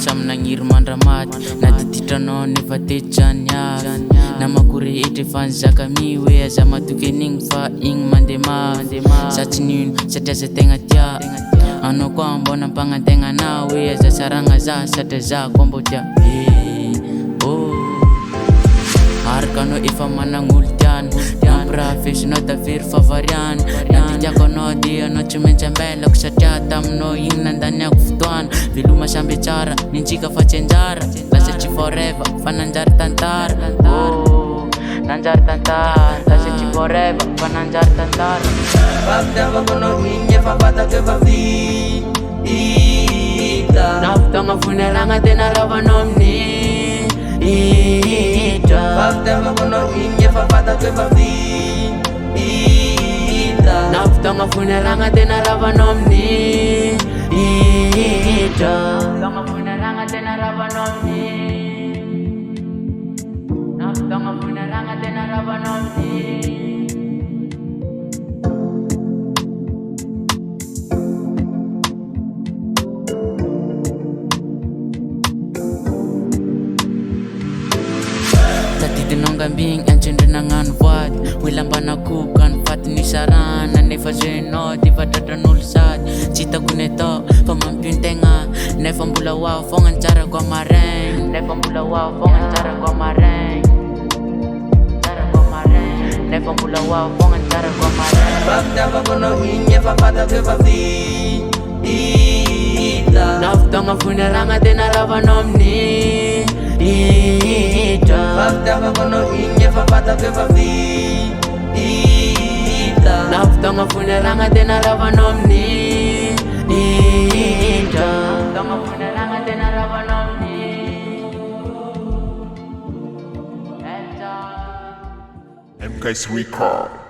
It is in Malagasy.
samy nagniry mandramaty natititranao nefa tetrany avy namakory etry efa nizaka mi hoe aza matoky an'igny fa igny mandema satry nino satria za tegna tia anao koa mbona mpagnategna hoe aza saragna za satria za koa mbô tia araka anao efa managn'olo tiany nampirafesinao tafiry favariany natitiako anao dia anao tsy maintsy ambelako satria taminao igny nandaniako fotoana veloma samby tsara nintsika fa tsy anjara lasa tsy forever fa nanjary tantara nanjary tantara lasa tsy forever fa nanjary tantara fafitiavako anao igny efa fatako efa vita nafotoagna funeragna tena lavanao amin'ny fafitiavako anao igny efa fatako efa vita nafotoagna funeragna tena lavanao amin'ny nafotoagna funeragna tena lavanao amin'ny nafotoagna funeragna tena lavanao amin'ny nongambing antsindry nagnano voady hoilambanako ka nifaty nisarana nefa zoenao ty fatratran'olo sady tsy hitako ny atao fa mampiontegna nefa mbola hoaho fogna nitsarako amaraigny nefa mbola hoaho fogna nitsarako amaraigny nefa mbola hoaho fogna nitsarako amaraigny fafitiavako anao igny efa fatako efa vita nafotoagna funeragna tena lavanao amin'ny fafitiavako anao igny efa fatako efa vita nafotoagna funeragna tena lavanao amin'ny nafotoagna funeragna tena lavanao amin'ny MK's Record.